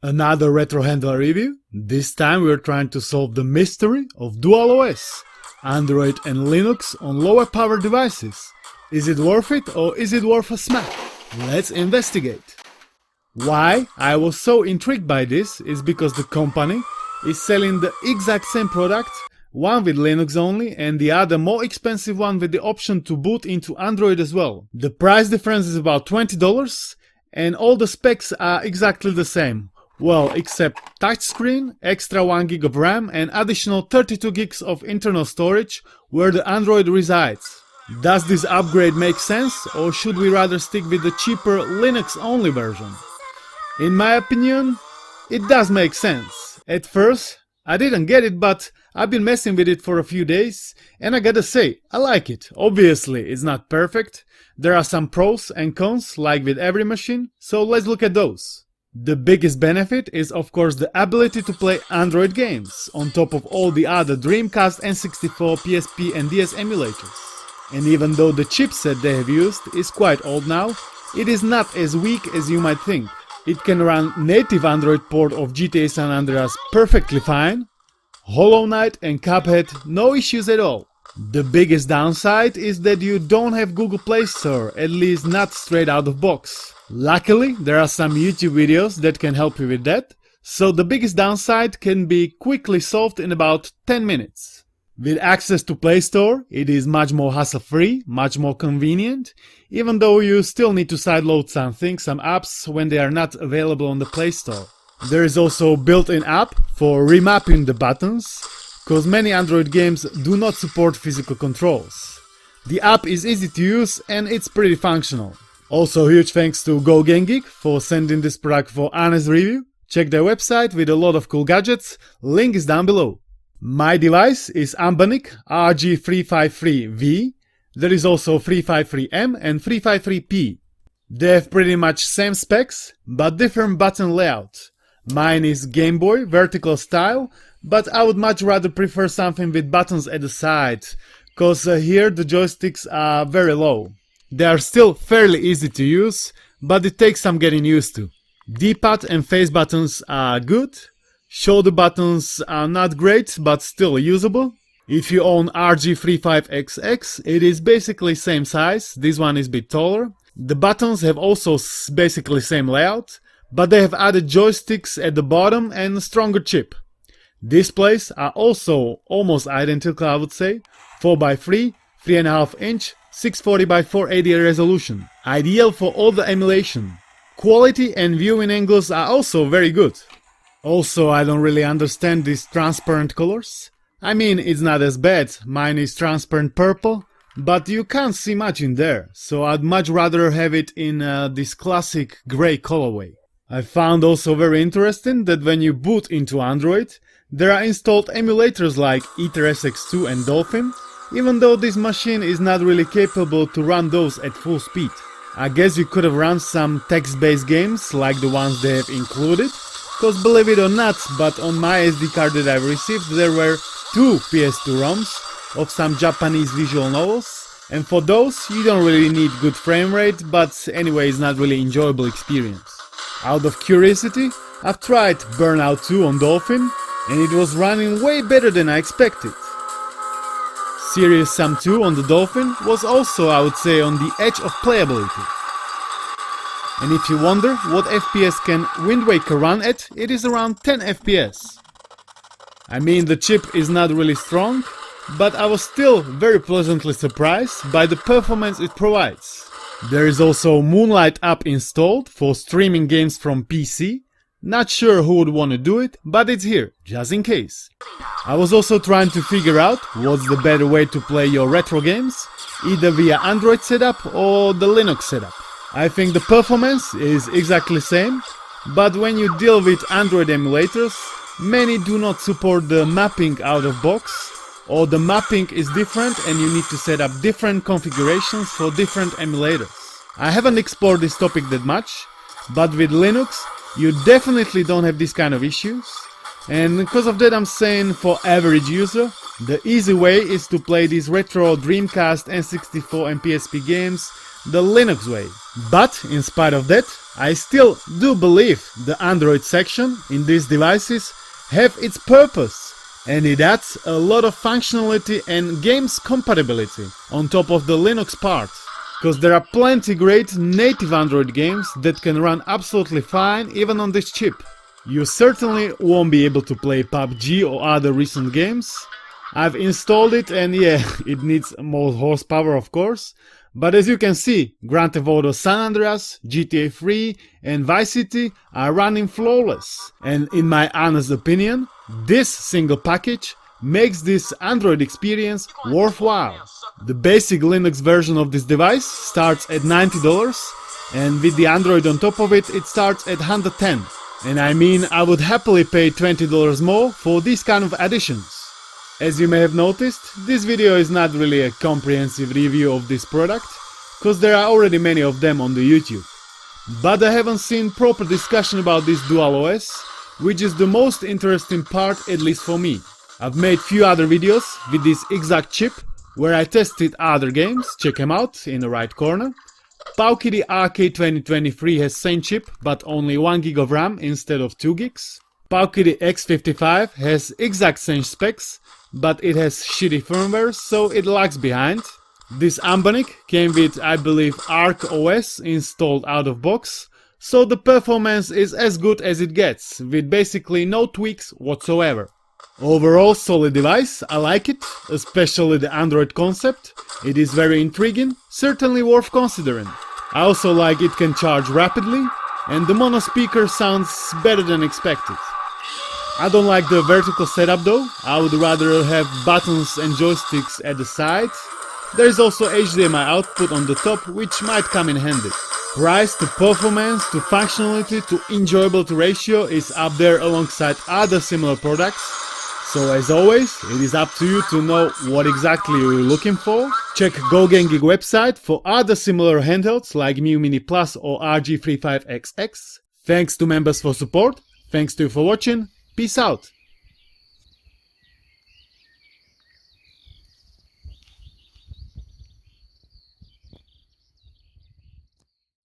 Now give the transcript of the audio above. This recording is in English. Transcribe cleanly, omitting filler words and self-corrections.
Another retro handler review. This time we're trying to solve the mystery of dual OS, Android and Linux on lower power devices. Is it worth it or is it worth a smack? Let's investigate. Why I was so intrigued by this is because the company is selling the exact same product, one with Linux only and the other more expensive one with the option to boot into Android as well. The price difference is about $20 and all the specs are exactly the same. Well, except touchscreen, extra 1 GB of RAM and additional 32 GB of internal storage where the Android resides. Does this upgrade make sense or should we rather stick with the cheaper Linux only version? In my opinion, it does make sense. At first, I didn't get it, but I've been messing with it for a few days and I gotta say, I like it. Obviously, it's not perfect. There are some pros and cons like with every machine, so let's look at those. The biggest benefit is of course the ability to play Android games, on top of all the other Dreamcast, N64, PSP and DS emulators. And even though the chipset they have used is quite old now, it is not as weak as you might think. It can run native Android port of GTA San Andreas perfectly fine, Hollow Knight and Cuphead no issues at all. The biggest downside is that you don't have Google Play Store, at least not straight out of box. Luckily, there are some YouTube videos that can help you with that, so the biggest downside can be quickly solved in about 10 minutes. With access to Play Store, it is much more hassle-free, much more convenient, even though you still need to sideload some apps when they are not available on the Play Store. There is also a built-in app for remapping the buttons, cause many Android games do not support physical controls. The app is easy to use and it's pretty functional. Also huge thanks to GoGameGeek for sending this product for honest review. Check their website with a lot of cool gadgets, link is down below. My device is Anbernic RG353V. There is also 353M and 353P. They have pretty much same specs, but different button layout. Mine is Gameboy vertical style, but I would much rather prefer something with buttons at the side, cause here the joysticks are very low. They are still fairly easy to use, but it takes some getting used to. D-pad and face buttons are good. Shoulder buttons are not great, but still usable. If you own RG35XX, it is basically same size. This one is a bit taller. The buttons have also basically same layout, but they have added joysticks at the bottom and a stronger chip. Displays are also almost identical, I would say. 4x3, 3.5 inch, 640x480 resolution. Ideal for all the emulation. Quality and viewing angles are also very good. Also, I don't really understand these transparent colors. I mean, it's not as bad. Mine is transparent purple, but you can't see much in there. So I'd much rather have it in this classic gray colorway. I found also very interesting that when you boot into Android, there are installed emulators like EtherSX2 and Dolphin, even though this machine is not really capable to run those at full speed. I guess you could have run some text-based games like the ones they have included, cause believe it or not, but on my SD card that I've received there were 2 PS2 ROMs of some Japanese visual novels, and for those you don't really need good frame rate, but anyway it's not really enjoyable experience. Out of curiosity, I've tried Burnout 2 on Dolphin and it was running way better than I expected. Serious Sam 2 on the Dolphin was also, I would say, on the edge of playability. And if you wonder what FPS can Wind Waker run at, it is around 10 FPS. I mean, the chip is not really strong, but I was still very pleasantly surprised by the performance it provides. There is also Moonlight app installed for streaming games from PC. Not sure who would want to do it, but it's here, just in case. I was also trying to figure out what's the better way to play your retro games, either via Android setup or the Linux setup. I think the performance is exactly same, but when you deal with Android emulators, many do not support the mapping out of box, or the mapping is different and you need to set up different configurations for different emulators. I haven't explored this topic that much, but with Linux you definitely don't have this kind of issues, and because of that I'm saying for average user The easy way is to play these retro Dreamcast, N64 and PSP games the Linux way. But in spite of that, I still do believe the Android section in these devices have its purpose, and it adds a lot of functionality and games compatibility on top of the Linux part. Cause there are plenty great native Android games that can run absolutely fine even on this chip. You certainly won't be able to play PUBG or other recent games. I've installed it and yeah, it needs more horsepower of course. But as you can see, Grand Theft Auto San Andreas, GTA 3 and Vice City are running flawless. And in my honest opinion, this single package makes this Android experience worthwhile. The basic Linux version of this device starts at $90 and with the Android on top of it, it starts at $110. And I mean, I would happily pay $20 more for these kind of additions. As you may have noticed, this video is not really a comprehensive review of this product, cause there are already many of them on the YouTube. But I haven't seen proper discussion about this DualOS, which is the most interesting part, at least for me. I've made few other videos with this exact chip, where I tested other games, check them out in the right corner. Powkiddy RK2023 has same chip, but only 1 gig of RAM instead of 2 gigs. Powkiddy X55 has exact same specs, but it has shitty firmware, so it lags behind. This Anbernic came with, I believe, Arc OS installed out of box, so the performance is as good as it gets, with basically no tweaks whatsoever. Overall solid device, I like it, especially the Android concept. It is very intriguing, certainly worth considering. I also like it can charge rapidly, and the mono speaker sounds better than expected. I don't like the vertical setup though, I would rather have buttons and joysticks at the sides. There is also HDMI output on the top, which might come in handy. Price to performance to functionality to enjoyability ratio is up there alongside other similar products. So as always, it is up to you to know what exactly you're looking for. Check GoGangGig website for other similar handhelds like Mu Mini Plus or RG35XX. Thanks to members for support, thanks to you for watching, peace out.